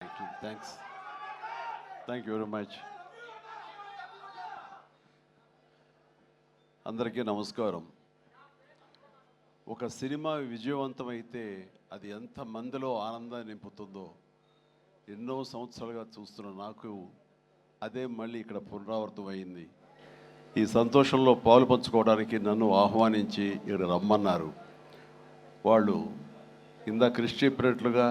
Thanks. Thank you very much. అందరికీ నమస్కారం. ఒక సినిమా విజయవంతమైతే అది ఎంత మందిలో ఆనందాన్ని నింపుతుందో ఎన్నో సంవత్సరాలుగా చూస్తున్న నాకు అదే మళ్ళీ ఇక్కడ పునరావృతం అయింది. ఈ సంతోషంలో పాలు పంచుకోవడానికి నన్ను ఆహ్వానించి ఇక్కడ రమ్మన్నారు. వాళ్ళు ఇందాక కృషి చెప్పినట్లుగా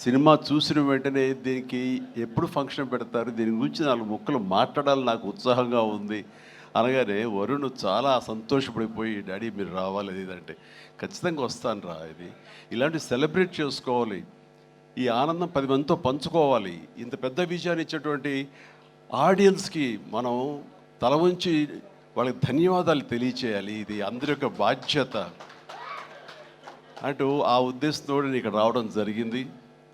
సినిమా చూసిన వెంటనే దీనికి ఎప్పుడు ఫంక్షన్ పెడతారు, దీని గురించి 4 ముక్కలు మాట్లాడాలని నాకు ఉత్సాహంగా ఉంది అనగానే వరుణ్ చాలా సంతోషపడిపోయి, డాడీ మీరు రావాలి ఇదంటే ఖచ్చితంగా వస్తాను రా, ఇది ఇలాంటి సెలబ్రేట్ చేసుకోవాలి, ఈ ఆనందం 10 మందితో పంచుకోవాలి. ఇంత పెద్ద విజయాన్ని ఇచ్చేటువంటి ఆడియన్స్కి మనం తల ఉంచి వాళ్ళకి ధన్యవాదాలు తెలియచేయాలి. ఇది అందరి యొక్క బాధ్యత అంటూ ఆ ఉద్దేశంతో నేను ఇక్కడ రావడం జరిగింది.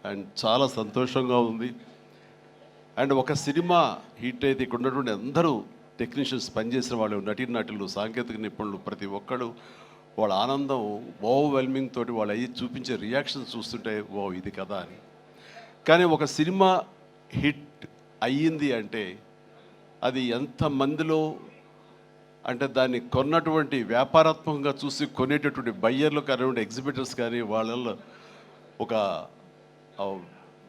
అండ్ చాలా సంతోషంగా ఉంది. అండ్ ఒక సినిమా హిట్ అయితే ఇక్కడ ఉన్నటువంటి అందరూ టెక్నీషియన్స్, పనిచేసిన వాళ్ళు, నటీనటులు, సాంకేతిక నిపుణులు, ప్రతి ఒక్కళ్ళు వాళ్ళ ఆనందం ఓవర్వెల్మింగ్ తోటి వాళ్ళు అయ్యి చూపించే రియాక్షన్స్ చూస్తుంటే ఓ ఇది కదా అని. కానీ ఒక సినిమా హిట్ అయ్యింది అంటే అది ఎంతమందిలో, అంటే దాన్ని కొన్నటువంటి వ్యాపారాత్మకంగా చూసి కొనేటటువంటి బయ్యర్లు కానివ్వండి, ఎగ్జిబిటర్స్ కానీ, వాళ్ళల్లో ఒక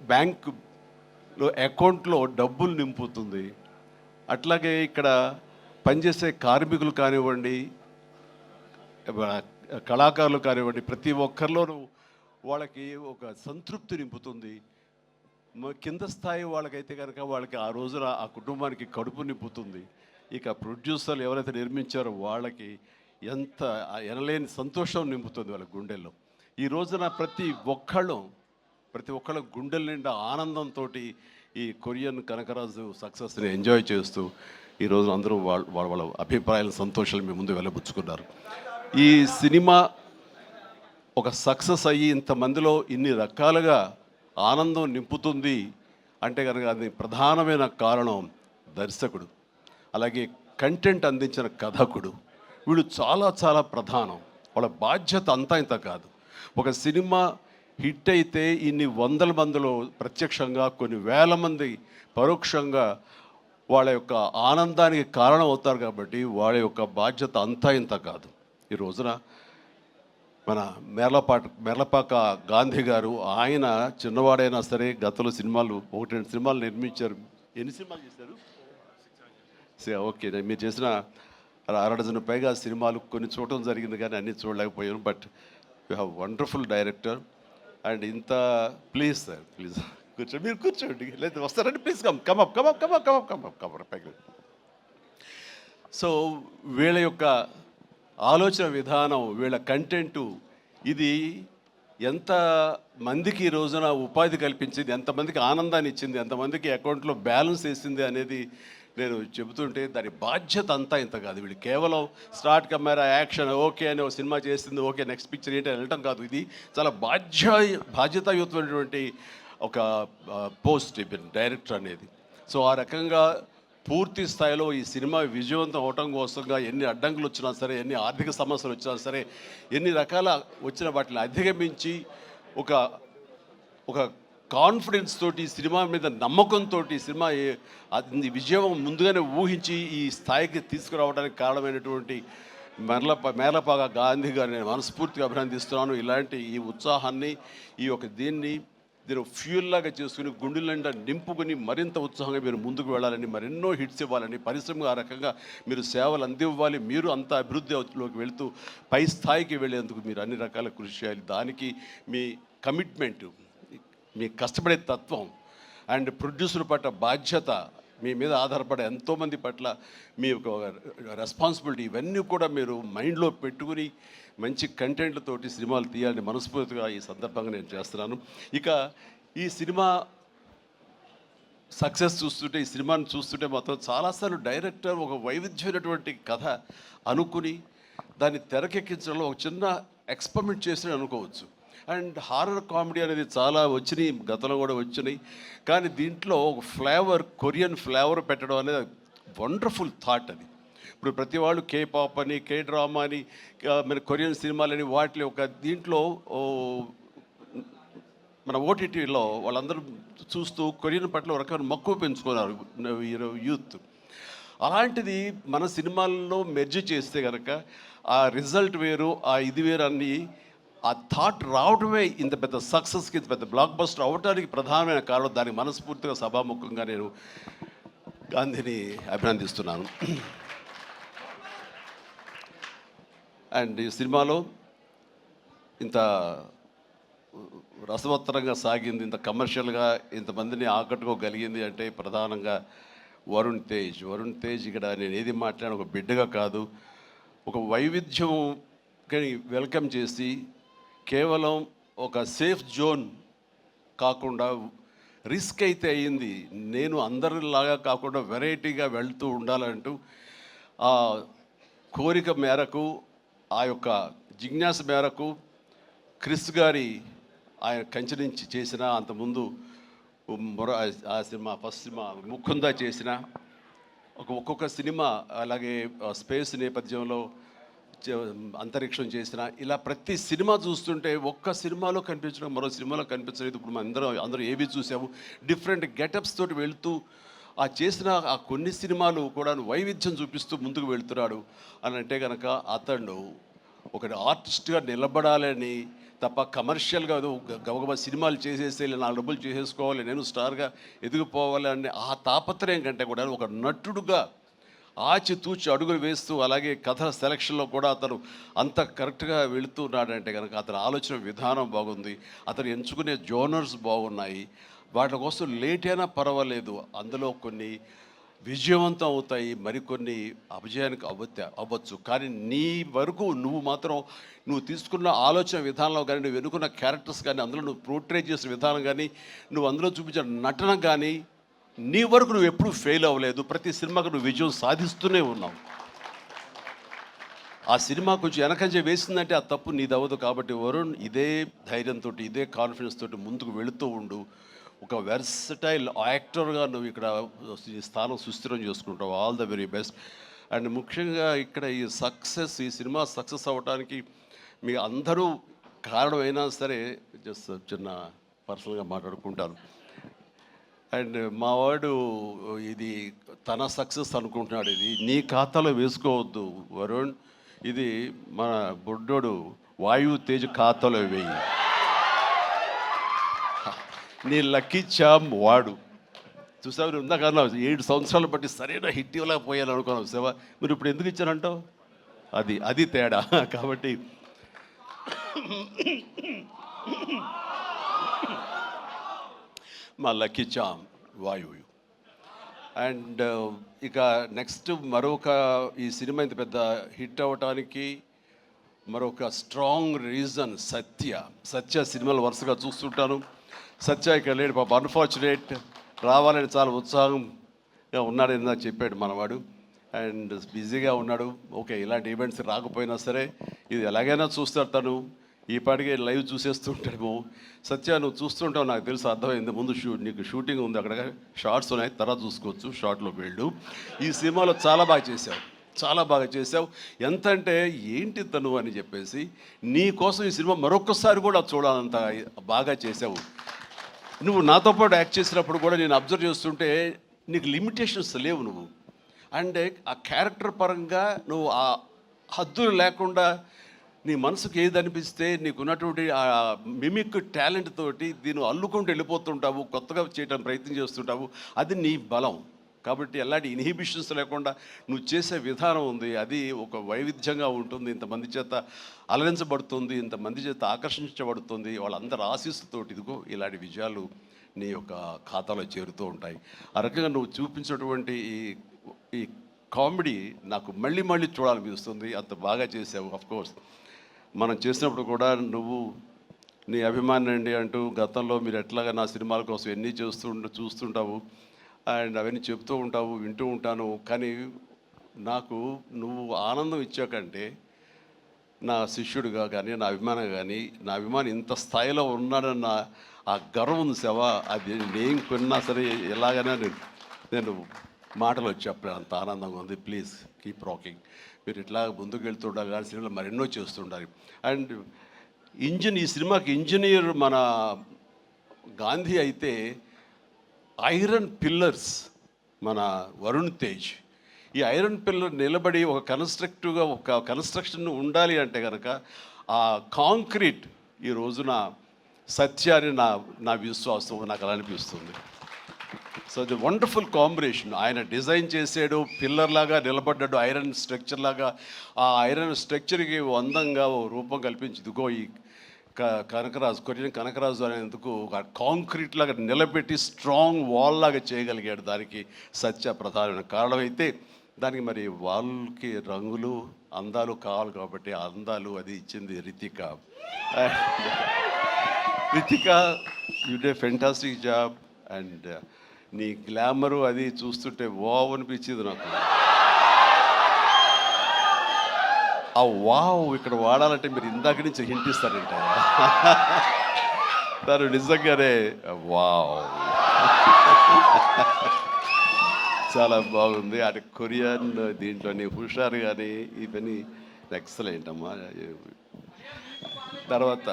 బ్యాంకులో అకౌంట్లో డబ్బులు నింపుతుంది. అట్లాగే ఇక్కడ పనిచేసే కార్మికులు కానివ్వండి, కళాకారులు కానివ్వండి, ప్రతి ఒక్కరిలోనూ వాళ్ళకి ఒక సంతృప్తి నింపుతుంది. కింద స్థాయి వాళ్ళకైతే కనుక వాళ్ళకి ఆ రోజున ఆ కుటుంబానికి కడుపు నింపుతుంది. ఇక ప్రొడ్యూసర్లు ఎవరైతే నిర్మించారో వాళ్ళకి ఎంత ఎనలేని సంతోషం నింపుతుంది వాళ్ళ గుండెల్లో. ఈ రోజున ప్రతి ఒక్కళ్ళ గుండెల నిండా ఆనందంతో ఈ కొరియన్ కనకరాజు సక్సెస్ని ఎంజాయ్ చేస్తూ ఈరోజు అందరూ వాళ్ళ అభిప్రాయాల సంతోషాలు మీ ముందు వెళ్ళబుచ్చుకున్నారు. ఈ సినిమా ఒక సక్సెస్ అయ్యి ఇంతమందిలో ఇన్ని రకాలుగా ఆనందం నింపుతుంది అంటే కనుక అది ప్రధానమైన కారణం దర్శకుడు, అలాగే కంటెంట్ అందించిన కథకుడు. వీళ్ళు చాలా చాలా ప్రధానం. వాళ్ళ బాధ్యత అంతా ఇంత కాదు. ఒక సినిమా హిట్ అయితే ఇన్ని వందల మందిలో ప్రత్యక్షంగా, కొన్ని వేల మంది పరోక్షంగా వాళ్ళ యొక్క ఆనందానికి కారణం అవుతారు. కాబట్టి వాళ్ళ యొక్క బాధ్యత అంతా ఇంత కాదు. ఈ రోజున మన మేర్లపాక గాంధీ గారు, ఆయన చిన్నవాడైనా సరే గతంలో సినిమాలు 1-2 సినిమాలు నిర్మించారు. ఎన్ని సినిమాలు చేశారు? ఓకే, మీరు చేసిన 6 డజన్ పైగా సినిమాలు కొన్ని చూడటం జరిగింది, కానీ అన్నీ చూడలేకపోయాను. But you have wonderful director. And ఇంత ప్లీజ్ సార్, ప్లీజ్ కూర్చోండి, మీరు కూర్చోండి, లేదు వస్తారండి, ప్లీజ్ కమ్ పైకి. సో వీళ్ళ యొక్క ఆలోచన విధానం, వీళ్ళ కంటెంటు, ఇది ఎంత మందికి ఈ రోజున ఉపాధి కల్పించింది, ఎంతమందికి ఆనందాన్ని ఇచ్చింది, ఎంతమందికి అకౌంట్లో బ్యాలెన్స్ వేసింది అనేది నేను చెబుతుంటే దాని బాధ్యత అంతా ఇంత కాదు. వీళ్ళు కేవలం స్టార్ట్ కెమెరా యాక్షన్ ఓకే అని ఒక సినిమా చేసింది, ఓకే నెక్స్ట్ పిక్చర్ ఏంటి అని వెళ్ళటం కాదు. ఇది చాలా బాధ్యతాయుతమైనటువంటి ఒక పోస్ట్ డైరెక్టర్ అనేది. సో ఆ రకంగా పూర్తి స్థాయిలో ఈ సినిమా విజయవంతం అవటం కోసంగా ఎన్ని అడ్డంకులు వచ్చినా సరే, ఎన్ని ఆర్థిక సమస్యలు వచ్చినా సరే, ఎన్ని రకాల వచ్చిన వాటిని అధిగమించి ఒక కాన్ఫిడెన్స్ తోటి, సినిమా మీద నమ్మకంతో సినిమా విజయం ముందుగానే ఊహించి ఈ స్థాయికి తీసుకురావడానికి కారణమైనటువంటి మేర్లపాక గాంధీ గారిని నేను మనస్ఫూర్తిగా అభినందిస్తున్నాను. ఇలాంటి ఈ ఉత్సాహాన్ని, దీన్ని ఫ్యూల్ లాగా చేసుకుని గుండెల నిండా నింపుకొని మరింత ఉత్సాహంగా మీరు ముందుకు వెళ్ళాలని, మరెన్నో హిట్స్ ఇవ్వాలని, పరిశ్రమ ఆ రకంగా మీరు సేవలు అందివ్వాలి, మీరు అంత అభివృద్ధిలోకి వెళుతూ పై స్థాయికి వెళ్ళేందుకు మీరు అన్ని రకాల కృషి చేయాలి. దానికి మీ కమిట్మెంటు, మీ కష్టపడే తత్వం అండ్ ప్రొడ్యూసర్ పట్ల బాధ్యత, మీ మీద ఆధారపడే ఎంతోమంది పట్ల మీ యొక్క రెస్పాన్సిబిలిటీ, ఇవన్నీ కూడా మీరు మైండ్లో పెట్టుకుని మంచి కంటెంట్లతోటి సినిమాలు తీయాలని మనస్ఫూర్తిగా ఈ సందర్భంగా నేను చేస్తున్నాను. ఇక ఈ సినిమా సక్సెస్ చూస్తుంటే, ఈ సినిమాని చూస్తుంటే మాత్రం చాలాసార్లు డైరెక్టర్ ఒక వైవిధ్యమైనటువంటి కథ అనుకుని దాన్ని తెరకెక్కించడంలో ఒక చిన్న ఎక్స్పెరిమెంట్ చేసి అనుకోవచ్చు. అండ్ హారర్ కామెడీ అనేది చాలా వచ్చినాయి, గతంలో కూడా వచ్చినాయి. కానీ దీంట్లో ఒక ఫ్లేవర్, కొరియన్ ఫ్లేవర్ పెట్టడం అనేది వండర్ఫుల్ థాట్ అది. ఇప్పుడు ప్రతి వాళ్ళు కే పాప్ అని, కే డ్రామా అని, మన కొరియన్ సినిమాలని, వాటి ఒక దీంట్లో మన ఓటీటీలో వాళ్ళందరూ చూస్తూ కొరియన్ పట్ల ఒక రకమైన మక్కువ పెంచుకున్నారు యూత్. అలాంటిది మన సినిమాల్లో మెర్జ్ చేస్తే కనుక ఆ రిజల్ట్ వేరు, ఆ ఇది వేరు అన్ని ఆ థాట్ రావడమే ఇంత పెద్ద సక్సెస్కి, ఇంత పెద్ద బ్లాక్ బస్టర్ అవడానికి ప్రధానమైన కారణం. దానికి మనస్ఫూర్తిగా సభాముఖంగా నేను గాంధీని అభినందిస్తున్నాను. అండ్ ఈ సినిమాలో ఇంత రసవత్తరంగా సాగింది, ఇంత కమర్షియల్గా ఇంతమందిని ఆకట్టుకోగలిగింది అంటే ప్రధానంగా వరుణ్ తేజ్ ఇక్కడ నేను ఏది మాట్లాడిన ఒక బిడ్డగా కాదు, ఒక వైవిధ్యం వెల్కమ్ చేసి కేవలం ఒక సేఫ్ జోన్ కాకుండా రిస్క్ అయితే అయ్యింది, నేను అందరిలాగా కాకుండా వెరైటీగా వెళ్తూ ఉండాలంటూ ఆ కోరిక మేరకు, ఆ యొక్క జిజ్ఞాస మేరకు క్రిస్ గారి ఆయన కంచె నుంచి చేసిన, అంతకుముందు ఆ సినిమా ఫస్ట్ సినిమా ముకుందా చేసిన, ఒక్కొక్క సినిమా అలాగే స్పేస్ నేపథ్యంలో అంతరిక్షం చేసిన, ఇలా ప్రతి సినిమా చూస్తుంటే ఒక్క సినిమాలో కనిపించడం మరో సినిమాలో కనిపించలేదు. ఇప్పుడు మనం అందరూ ఏవి చూసాము, డిఫరెంట్ గెటప్స్ తోటి వెళుతూ ఆ చేసిన ఆ కొన్ని సినిమాలు కూడా వైవిధ్యం చూపిస్తూ ముందుకు వెళ్తున్నాడు అని అంటే కనుక అతను ఒక ఆర్టిస్ట్గా నిలబడాలని తప్ప కమర్షియల్గా గబగబా సినిమాలు చేసేసి 4 డబ్బులు చేసేసుకోవాలి, నేను స్టార్గా ఎదిగిపోవాలి అనే ఆ తాపత్రయం కంటే కూడా ఒక నటుడుగా ఆచితూచి అడుగులు వేస్తూ, అలాగే కథ సెలక్షన్లో కూడా అతను అంత కరెక్ట్గా వెళుతున్నాడంటే కనుక అతని ఆలోచన విధానం బాగుంది, అతను ఎంచుకునే జోనర్స్ బాగున్నాయి. వాటి కోసం లేట్ అయినా పర్వాలేదు, అందులో కొన్ని విజయవంతం అవుతాయి, మరికొన్ని అపజయానికి అవ్వచ్చు. కానీ నీ వరకు నువ్వు మాత్రం నువ్వు తీసుకున్న ఆలోచన విధానంలో కానీ, నువ్వు ఎన్నుకున్న క్యారెక్టర్స్ కానీ, అందులో నువ్వు పోర్ట్రేట్ చేసిన విధానం కానీ, నువ్వు అందులో చూపించిన నటన కానీ, నీ వరకు నువ్వు ఎప్పుడూ ఫెయిల్ అవ్వలేదు. ప్రతి సినిమాకు నువ్వు విజయం సాధిస్తూనే ఉన్నావు. ఆ సినిమా కొంచెం వెనకంజ వేసిందంటే ఆ తప్పు నీది అవ్వదు. కాబట్టి వరుణ్ ఇదే ధైర్యంతో, ఇదే కాన్ఫిడెన్స్ తోటి ముందుకు వెళుతూ ఉండు. ఒక వెర్సటైల్ యాక్టర్గా నువ్వు ఇక్కడ ఈ స్థానం సుస్థిరం చేసుకుంటావు. All the very best. And ముఖ్యంగా ఇక్కడ ఈ సినిమా సక్సెస్ అవ్వడానికి మీ అందరూ కారణమైనా సరే, జస్ట్ చిన్న పర్సనల్గా మాట్లాడుకుంటాను. అండ్ మావాడు ఇది తన సక్సెస్ అనుకుంటున్నాడు, ఇది నీ ఖాతాలో వేసుకోవద్దు వరుణ్, ఇది మన బుడ్డోడు వాయు తేజ్ ఖాతాలో వేయి. నీ లక్కీ చామ్ వాడు. చూసావు, ఇందాక 7 సంవత్సరాలు బట్టి సరైన హిట్ ఇవ్వలేకపోయాను అనుకున్నావు సేవ, మీరు ఇప్పుడు ఎందుకు ఇచ్చారంటావు? అది తేడా. కాబట్టి మా లక్కీ చామ్ వాయువు. అండ్ ఇక నెక్స్ట్ మరొక ఈ సినిమా ఇంత పెద్ద హిట్ అవ్వటానికి మరొక స్ట్రాంగ్ రీజన్ సత్య సినిమాలు వరుసగా చూస్తుంటాను. సత్య ఇక్కడ లేడు పాప, అన్ఫార్చునేట్. రావాలని చాలా ఉత్సాహంగా ఉన్నాడు, ఇందాక చెప్పాడు మనవాడు. అండ్ బిజీగా ఉన్నాడు. ఓకే, ఇలాంటి ఈవెంట్స్ రాకపోయినా సరే ఇది ఎలాగైనా చూస్తాడు తను. ఈ పాటికి లైవ్ చూసేస్తుంటాడేమో. సత్య నువ్వు చూస్తుంటావు, నాకు తెలుసు, అర్థమైంది. ముందు నీకు షూటింగ్ ఉంది, అక్కడ షార్ట్స్ ఉన్నాయి, తర్వాత చూసుకోవచ్చు, షార్ట్లోకి వెళ్ళు. ఈ సినిమాలో చాలా బాగా చేసావు. ఎంత అంటే ఏంటి తను అని చెప్పేసి నీ కోసం ఈ సినిమా మరొకసారి కూడా చూడాలంత బాగా చేసావు. నువ్వు నాతో పాటు యాక్ట్ చేసినప్పుడు కూడా నేను అబ్జర్వ్ చేస్తుంటే నీకు లిమిటేషన్స్ లేవు నువ్వు. అండ్ ఆ క్యారెక్టర్ పరంగా నువ్వు ఆ హద్దులు లేకుండా నీ మనసుకు ఏది అనిపిస్తే నీకున్నటువంటి ఆ మిమిక్ టాలెంట్ తోటి దీన్ని అల్లుకుంటూ వెళ్ళిపోతుంటావు, కొత్తగా చేయడానికి ప్రయత్నం చేస్తుంటావు. అది నీ బలం. కాబట్టి ఎలాంటి ఇన్హిబిషన్స్ లేకుండా నువ్వు చేసే విధానం ఉంది, అది ఒక వైవిధ్యంగా ఉంటుంది. ఇంతమంది చేత అలరించబడుతుంది, ఇంతమంది చేత ఆకర్షించబడుతుంది. వాళ్ళందరూ ఆశీస్సుతోటి ఇదిగో ఇలాంటి విజయాలు నీ యొక్క ఖాతాలో చేరుతూ ఉంటాయి. ఆ రకంగా నువ్వు చూపించినటువంటి ఈ కామెడీ నాకు మళ్ళీ చూడాలనిపిస్తుంది. అంత బాగా చేసావు. అఫ్కోర్స్ మనం చేసినప్పుడు కూడా నువ్వు నీ అభిమాని అండి అంటూ గతంలో మీరు ఎట్లాగా నా సినిమాల కోసం ఎన్ని చూస్తుంటావు అండ్ అవన్నీ చెప్తూ ఉంటావు, వింటూ ఉంటాను. కానీ నాకు నువ్వు ఆనందం ఇచ్చాకంటే నా శిష్యుడిగా కానీ, నా అభిమాని ఇంత స్థాయిలో ఉన్నాడన్న ఆ గర్వం ఉంది సేవ. అది నేను కొన్నా సరే ఎలాగైనా నేను మాటలు చెప్పలేను, అంత ఆనందంగా ఉంది. Please keep rocking. మీరు ఇట్లా ముందుకు వెళ్తుండాలి, కానీ సినిమాలు మరెన్నో చేస్తుండాలి. అండ్ ఈ సినిమాకి ఇంజనీర్ మన గాంధీ అయితే ఐరన్ పిల్లర్స్ మన వరుణ్ తేజ్. ఈ ఐరన్ పిల్లర్ నిలబడి ఒక కన్స్ట్రక్టివ్గా ఒక కన్స్ట్రక్షన్ ఉండాలి అంటే కనుక ఆ కాంక్రీట్ ఈ రోజున సత్యాన్ని నా విశ్వాసం, నాకు అలా అనిపిస్తుంది. So the wonderful combination. ఆయన డిజైన్ చేసాడు, పిల్లర్ లాగా నిలబడ్డాడు, ఐరన్ స్ట్రక్చర్ లాగా. ఆ ఐరన్ స్ట్రక్చర్కి అందంగా ఓ రూపం కల్పించిందిగో ఈ కనకరాజు, కొరియన్ కనకరాజు అనేందుకు కాంక్రీట్ లాగా నిలబెట్టి స్ట్రాంగ్ వాల్ లాగా చేయగలిగాడు. దానికి సత్య ప్రధానమైన కారణం. అయితే దానికి మరి వాళ్ళకి రంగులు అందాలు కావాలి కాబట్టి ఆ అందాలు అది ఇచ్చింది Ritika. Ritika, you day fantastic job. And నీ గ్లామరు అది చూస్తుంటే వావ్ అనిపించింది నాకు. ఆ వావ్ ఇక్కడ వాడాలంటే మీరు ఇందాక నుంచి హింట్ ఇస్తారంట. తను నిజంగానే వావ్ చాలా బాగుంది. అది కొరియన్ దీంట్లోని హుషారు కానీ ఇవన్నీ ఎక్సలెంట్ అమ్మా. తర్వాత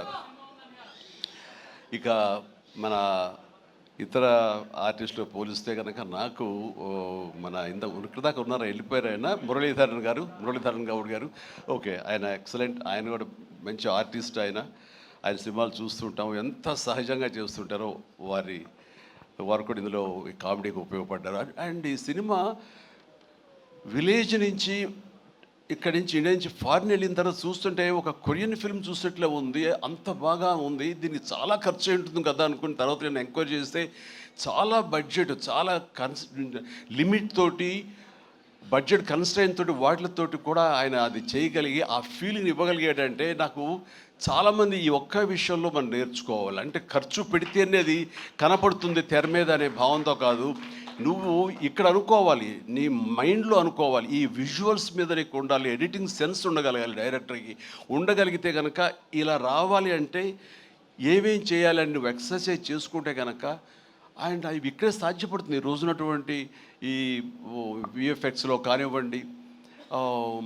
ఇక మన ఇతర ఆర్టిస్టులు పోలిస్తే కనుక నాకు మన ఉనికిదాకా ఉన్నారు, వెళ్ళిపోయారు ఆయన, మురళీధరన్ గౌడ్ గారు. ఓకే, ఆయన ఎక్సలెంట్. ఆయన కూడా మంచి ఆర్టిస్ట్. ఆయన సినిమాలు చూస్తుంటాం, ఎంత సహజంగా చేస్తుంటారో వారు కూడా ఇందులో కామెడీకి ఉపయోగపడ్డారు. అండ్ ఈ సినిమా విలేజ్ నుంచి ఇక్కడి నుంచి ఇండియా నుంచి ఫారిన్ వెళ్ళిన తర్వాత చూస్తుంటే ఒక కొరియన్ ఫిల్మ్ చూసినట్లే ఉంది. అంత బాగా ఉంది. దీనికి చాలా ఖర్చు అయి ఉంటుంది కదా అనుకున్న తర్వాత నేను ఎంక్వైరీ చేస్తే చాలా బడ్జెట్, చాలా లిమిట్ తోటి, బడ్జెట్ కన్స్ట్రైన్ తోటి, వాటితోటి కూడా ఆయన అది చేయగలిగి ఆ ఫీలింగ్ ఇవ్వగలిగాడంటే నాకు చాలామంది ఈ ఒక్క విషయంలో మనం నేర్చుకోవాలి. అంటే ఖర్చు పెడితే అనేది కనపడుతుంది తెర మీద అనే భావంతో కాదు, నువ్వు ఇక్కడ అనుకోవాలి, నీ మైండ్లో అనుకోవాలి. ఈ విజువల్స్ మీద నీకు ఉండాలి, ఎడిటింగ్ సెన్స్ ఉండగలగాలి. డైరెక్టర్కి ఉండగలిగితే కనుక ఇలా రావాలి అంటే ఏమేం చేయాలని నువ్వు ఎక్సర్సైజ్ చేసుకుంటే కనుక అండ్ అవి ఇక్కడే సాధ్యపడుతుంది. ఈ రోజునటువంటి ఈ విఎఫ్ఎక్స్లో కానివ్వండి,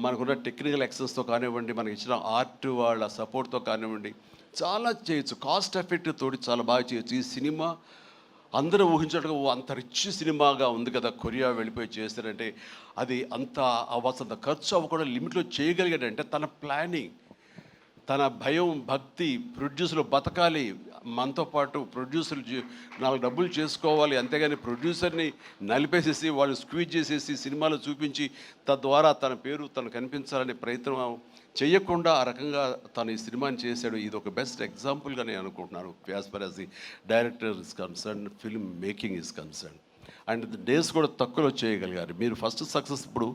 మనకున్న టెక్నికల్ ఎక్సెస్తో కానివ్వండి, మనకి ఇచ్చిన ఆర్ట్ వాళ్ళ సపోర్ట్తో కానివ్వండి, చాలా చేయొచ్చు. కాస్ట్ ఎఫెక్టివ్ తోటి చాలా బాగా చేయొచ్చు. ఈ సినిమా అందరూ ఊహించడం అంత రిచ్ సినిమాగా ఉంది కదా, కొరియా వెళ్ళిపోయి చేస్తారంటే అది అంత అవ్వాల్సినంత ఖర్చు అవ్వకుండా లిమిట్లో చేయగలిగాడంటే తన ప్లానింగ్, తన భయం, భక్తి, ప్రొడ్యూసర్లు బతకాలి, మనతో పాటు ప్రొడ్యూసర్లు 4 డబ్బులు చేసుకోవాలి, అంతేగాని ప్రొడ్యూసర్ని నలిపేసేసి వాళ్ళు స్క్వీజ్ చేసేసి సినిమాలు చూపించి తద్వారా తన పేరు తను కనిపించాలనే ప్రయత్నం చేయకుండా ఆ రకంగా తను ఈ సినిమాని చేశాడు. ఇది ఒక బెస్ట్ ఎగ్జాంపుల్గా నేను అనుకుంటున్నాను as for as the director is concern, film making is concern. And days కూడా తక్కువలో చేయగలిగారు. మీరు ఫస్ట్ సక్సెస్ ఇప్పుడు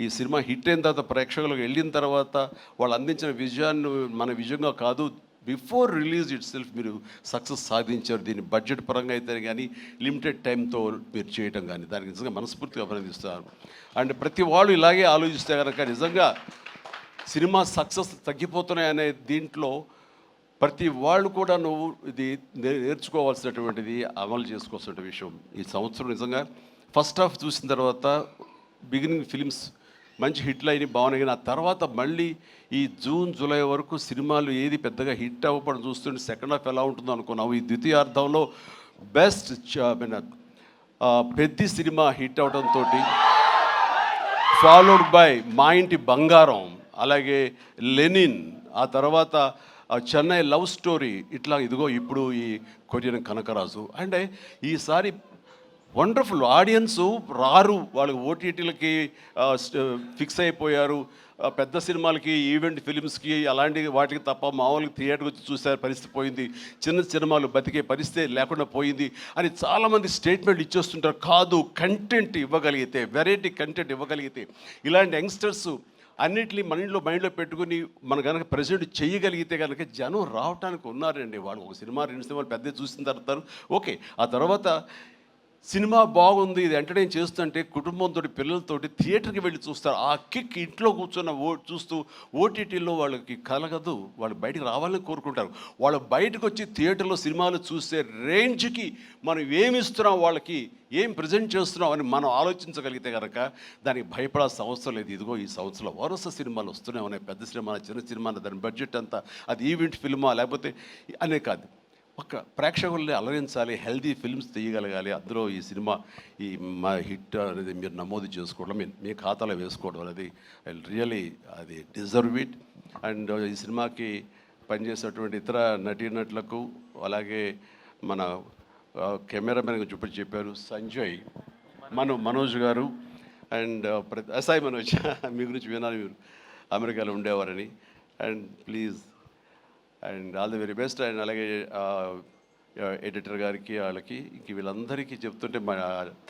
ఈ సినిమా హిట్ అయిన తర్వాత ప్రేక్షకులకు వెళ్ళిన తర్వాత వాళ్ళు అందించిన విజయాన్ని మన విజయంగా కాదు, బిఫోర్ రిలీజ్ ఇట్ సెల్ఫ్ మీరు సక్సెస్ సాధించారు. దీన్ని బడ్జెట్ పరంగా అయితే కానీ లిమిటెడ్ టైంతో మీరు చేయటం కానీ దానికి నిజంగా మనస్ఫూర్తిగా అభినందిస్తారు. అండ్ ప్రతి వాళ్ళు ఇలాగే ఆలోచిస్తే కనుక నిజంగా సినిమా సక్సెస్ తగ్గిపోతున్నాయనే దీంట్లో ప్రతి వాళ్ళు కూడా నువ్వు ఇది నేర్చుకోవాల్సినటువంటిది, అమలు చేసుకోవాల్సిన విషయం. ఈ సంవత్సరం నిజంగా ఫస్ట్ హాఫ్ చూసిన తర్వాత బిగినింగ్ ఫిలిమ్స్ మంచి హిట్లు అయినాయి, బాగున్నాయి. కానీ ఆ తర్వాత మళ్ళీ ఈ జూన్ జూలై వరకు సినిమాలు ఏది పెద్దగా హిట్ అవ్వడం చూస్తుంటే సెకండ్ హాఫ్ ఎలా ఉంటుందో అనుకున్నావు. ఈ ద్వితీయార్థంలో బెస్ట్ పెద్ద సినిమా హిట్ అవడంతో ఫాలోడ్ బై మా ఇంటి బంగారం, అలాగే లెనిన్, ఆ తర్వాత చెన్నై లవ్ స్టోరీ, ఇట్లా ఇదిగో ఇప్పుడు ఈ కొరియన్ కనకరాజు. అంటే ఈసారి వండర్ఫుల్ ఆడియన్స్ రారు, వాళ్ళకి ఓటీటీలకి ఫిక్స్ అయిపోయారు. పెద్ద సినిమాలకి, ఈవెంట్ ఫిలిమ్స్కి అలాంటి వాటికి తప్ప మామూలుగా థియేటర్కి వచ్చి చూసే పరిస్థితి పోయింది. చిన్న సినిమాలు బతికే పరిస్థితి లేకుండా పోయింది అని చాలామంది స్టేట్మెంట్ ఇచ్చేస్తుంటారు. కాదు, కంటెంట్ ఇవ్వగలిగితే, వెరైటీ కంటెంట్ ఇవ్వగలిగితే, ఇలాంటి యంగ్స్టర్స్ అన్నిటినీ మైండ్లో పెట్టుకుని మనం కనుక ప్రజెంట్ చేయగలిగితే కనుక జనం రావడానికి ఉన్నారండి. వాళ్ళు ఒక సినిమా 2 సినిమాలు పెద్ద చూసిన తర్వాత ఓకే, ఆ తర్వాత సినిమా బాగుంది, ఇది ఎంటర్టైన్ చేస్తుంటే కుటుంబంతో, పిల్లలతోటి థియేటర్కి వెళ్ళి చూస్తారు. ఆ కిక్ ఇంట్లో కూర్చున్న చూస్తూ ఓటీటీలో వాళ్ళకి కలగదు. వాళ్ళు బయటికి రావాలని కోరుకుంటారు. వాళ్ళు బయటకు వచ్చి థియేటర్లో సినిమాలు చూసే రేంజ్కి మనం ఏమి ఇస్తున్నాం, వాళ్ళకి ఏం ప్రజెంట్ చేస్తున్నాం అని మనం ఆలోచించగలిగితే కనుక దానికి భయపడాల్సిన అవసరం లేదు. ఇదిగో ఈ సంవత్సరంలో వరుస సినిమాలు వస్తూనే ఉన్నాయి. పెద్ద సినిమా, చిన్న సినిమా, దాని బడ్జెట్ అంతా అది ఈవెంట్ ఫిల్మా లేకపోతే అనే కాదు, ఒక ప్రేక్షకుల్ని అలరించాలి, హెల్తీ ఫిల్మ్స్ తీయగలగాలి. అందులో ఈ సినిమా ఈ మా హిట్ అనేది మీరు నమోదు చేసుకోవడం, మీ ఖాతాలో వేసుకోవడం అనేది రియలీ అది డిజర్వ్ ఇట్. అండ్ ఈ సినిమాకి పనిచేసేటువంటి ఇతర నటీనటులకు, అలాగే మన కెమెరామెన్ చూపించి చెప్పారు సంజయ్, మనోజ్ గారు అండ్ సాయి మనోజ్ మీ గురించి వినాలి, మీరు అమెరికాలో ఉండేవారని. And please and all the very best. And అలాగే ఎడిటర్ గారికి, వాళ్ళకి ఇంక వీళ్ళందరికీ చెప్తుంటే మా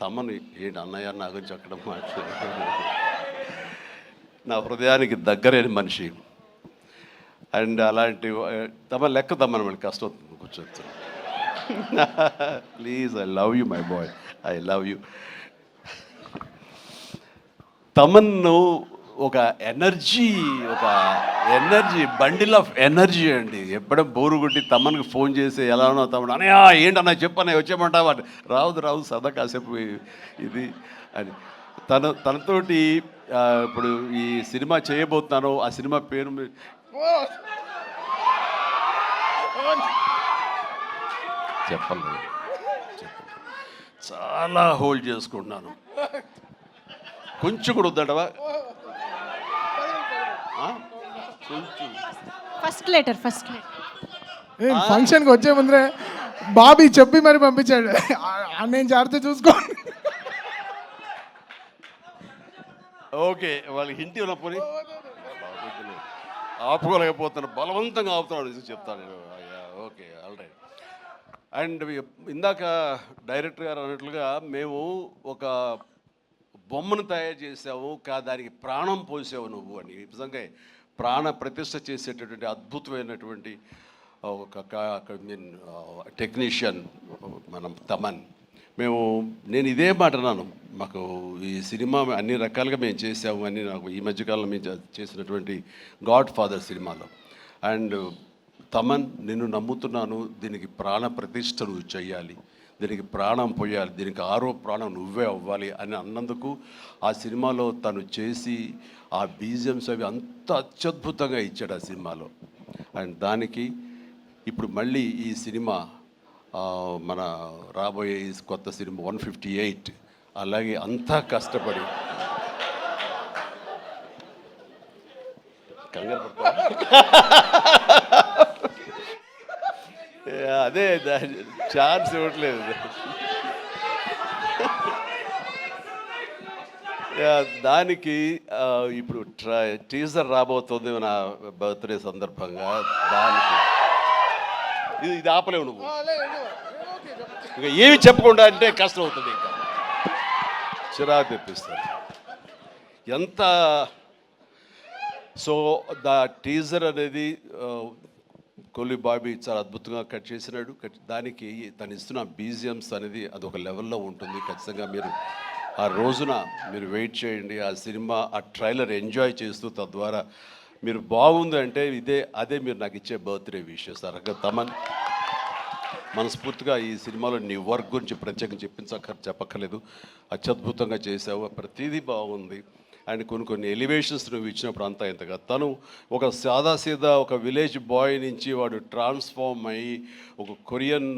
తమ్మని ఏంటి అన్నయ్య నా గురించి అక్కడ నా హృదయానికి దగ్గరైన మనిషి. అండ్ అలాంటి తమ లెక్క తమ్మని మనకి కష్టం అవుతుంది కూర్చొచ్చు. Please, I love you my boy, I love you. తమన్ను ఒక ఎనర్జీ బండిల్ ఆఫ్ ఎనర్జీ అండి. ఎప్పుడో బోరు కొట్టి తమ్మనికి ఫోన్ చేసి ఎలా ఉన్నావు తమ్ముడు, అనయా ఏంటన్నా చెప్పన్నా వచ్చేయమంటావా, రాదు సదా కాసేపు ఇది అని. తనతోటి ఇప్పుడు ఈ సినిమా చేయబోతున్నాను, ఆ సినిమా పేరు చెప్పలేదు, చాలా హోల్డ్ చేసుకుంటున్నాను. కొంచెం కూడా వద్దంటవా, ఫంక్షన్కి వచ్చే ముందరే బాబీ చెప్పి మరి పంపించాడు, నేను జాగ్రత్త చూసుకో. ఓకే, వాళ్ళకి హింట్ ఉన్నప్పుడు ఆపుకోలేకపోతాను, బలవంతంగా ఆపుతున్నాడు చెప్తాను. Okay, all right. అండ్ ఇందాక డైరెక్టర్ గారు అన్నట్లుగా మేము ఒక బొమ్మను తయారు చేసావు, దానికి ప్రాణం పోసావు నువ్వు అని. నిజంగా ప్రాణ ప్రతిష్ఠ చేసేటటువంటి అద్భుతమైనటువంటి ఒక టెక్నీషియన్ మనం తమన్. నేను ఇదే మాట అన్నాను, మాకు ఈ సినిమా అన్ని రకాలుగా మేము చేసాము అని. నాకు ఈ మధ్యకాలంలో మేము చేసినటువంటి గాడ్ ఫాదర్ సినిమాలో, అండ్ తమన్ నిన్ను నమ్ముతున్నాను, దీనికి ప్రాణ ప్రతిష్ఠ నువ్వు చెయ్యాలి, దీనికి ప్రాణం పోయాలి, దీనికి ఆరో ప్రాణం నువ్వే అవ్వాలి అని అన్నందుకు ఆ సినిమాలో తను చేసి ఆ బీజిఎమ్స్ అవి అంత అత్యద్భుతంగా ఇచ్చాడు ఆ సినిమాలో. అండ్ దానికి ఇప్పుడు మళ్ళీ ఈ సినిమా మన రాబోయే కొత్త సినిమా 158 అలాగే అంతా కష్టపడి అదే ఛాన్స్ ఇవ్వట్లేదు. దానికి ఇప్పుడు టీజర్ రాబోతుంది నా బర్త్డే సందర్భంగా. దానికి ఇది ఆపలేవు నువ్వు, ఇంకా ఏమి చెప్పకుండా అంటే కష్టం అవుతుంది, ఇంకా చిరాకు తెప్పిస్తారు ఎంత. సో దా టీజర్ అనేది కొల్లి బాబీ చాలా అద్భుతంగా కట్ చేసినాడు. దానికి తను ఇస్తున్న బీజిఎమ్స్ అనేది అదొక లెవెల్లో ఉంటుంది. ఖచ్చితంగా మీరు ఆ రోజున మీరు వెయిట్ చేయండి, ఆ సినిమా ఆ ట్రైలర్ ఎంజాయ్ చేస్తూ తద్వారా మీరు బాగుంది అంటే అదే మీరు నాకు ఇచ్చే బర్త్డే విషెస్. తమన్, మనస్ఫూర్తిగా ఈ సినిమాలో నీ వర్క్ గురించి ప్రత్యేకంగా చెప్పక్కర్లేదు, అత్యద్భుతంగా చేసావు, ప్రతిదీ బాగుంది. అండ్ కొన్ని ఎలివేషన్స్ నువ్వు ఇచ్చినప్పుడు అంతా ఇంతగా తను ఒక సాదాసీదా ఒక విలేజ్ బాయ్ నుంచి వాడు ట్రాన్స్ఫార్మ్ అయ్యి ఒక కొరియన్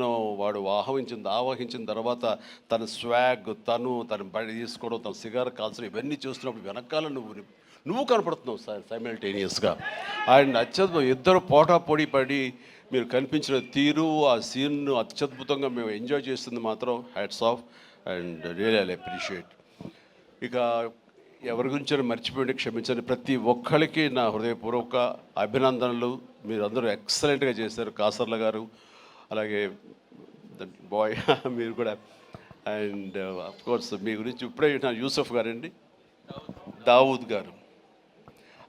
వాడు ఆవహించిన తర్వాత తన స్వాగ్, తను బడి తీసుకోవడం, తన సిగార్ కాల్చడం, ఇవన్నీ చూస్తున్నప్పుడు వెనకాల నువ్వు కనపడుతున్నావు సైమల్టేనియస్గా. అండ్ అత్యద్భుతం, ఇద్దరు పోటాపోటీ పడి మీరు కనిపించిన తీరు, ఆ సీన్ను అత్యద్భుతంగా మేము ఎంజాయ్ చేస్తుంది మాత్రం hats off and really I appreciate. ఇక ఎవరి గురించి మర్చిపోయి క్షమించండి. ప్రతి ఒక్కరికి నా హృదయపూర్వక అభినందనలు. మీరు అందరూ ఎక్సలెంట్గా చేశారు, కాసర్ల గారు అలాగే బాయ్ మీరు కూడా. అండ్ అఫ్కోర్స్ మీ గురించి ఇప్పుడే యూసఫ్ గారండి, దావూద్ గారు,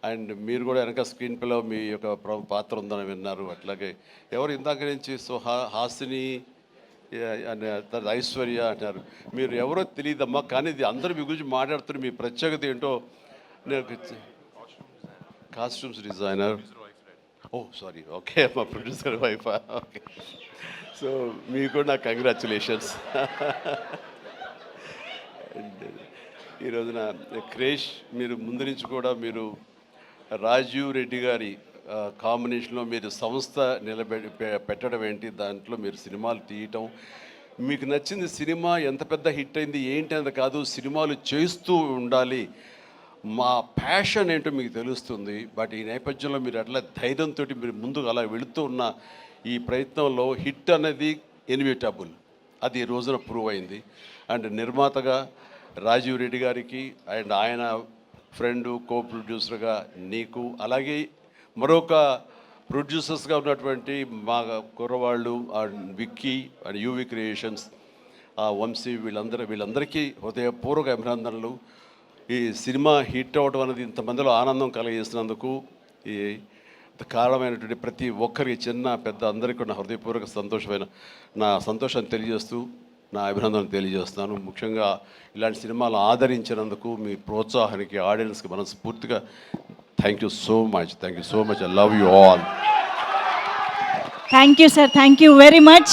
అండ్ మీరు కూడా వెనక స్క్రీన్ ప్లేలో మీ యొక్క పాత్ర ఉందని విన్నారు. అట్లాగే ఎవరు ఇందాక నుంచి హాసిని అని ఐశ్వర్య అంటారు, మీరు ఎవరో తెలియదమ్మా, కానీ ఇది అందరూ మీ గురించి మాట్లాడుతున్నారు. మీ ప్రత్యేకత ఏంటో నేను కాస్ట్యూమ్స్ డిజైనర్, సారీ, ఓకే, మా ప్రొడ్యూసర్ వైఫ్, ఓకే. సో మీకు కూడా నా కంగ్రాచులేషన్స్. అండ్ ఈ రోజున క్రేష్ మీరు ముందు నుంచి కూడా మీరు రాజీవ్ రెడ్డి గారి కాంబినేషన్లో మీరు సంస్థ పెట్టడం ఏంటి, దాంట్లో మీరు సినిమాలు తీయటం, మీకు నచ్చింది సినిమా ఎంత పెద్ద హిట్ అయింది ఏంటి అనేది కాదు, సినిమాలు చేస్తూ ఉండాలి, మా ప్యాషన్ ఏంటో మీకు తెలుస్తుంది. బట్ ఈ నేపథ్యంలో మీరు అట్లా ధైర్యంతో మీరు ముందుకు అలా వెళుతూ ఉన్న ఈ ప్రయత్నంలో హిట్ అనేది ఇన్విటబుల్, అది ఈ రోజున ప్రూవ్ అయింది. అండ్ నిర్మాతగా రాజీవ్ రెడ్డి గారికి అండ్ ఆయన ఫ్రెండ్ కో ప్రొడ్యూసర్గా నీకు, అలాగే మరొక ప్రొడ్యూసర్స్గా ఉన్నటువంటి మా కుర్రవాళ్ళు Vicky and UV creations, Vamsi, వీళ్ళందరికీ హృదయపూర్వక అభినందనలు. ఈ సినిమా హిట్ అవ్వడం అనేది ఇంతమందిలో ఆనందం కలిగిస్తున్నందుకు ఈ కారణమైనటువంటి ప్రతి ఒక్కరికి, చిన్న పెద్ద అందరికీ నా హృదయపూర్వక నా సంతోషాన్ని తెలియజేస్తూ నా అభినందనలు తెలియజేస్తున్నాను. ముఖ్యంగా ఇలాంటి సినిమాలు ఆదరించినందుకు మీ ప్రోత్సాహానికి, ఆడియన్స్కి మనస్ఫూర్తిగా thank you so much. I love you all. Thank you sir, thank you very much.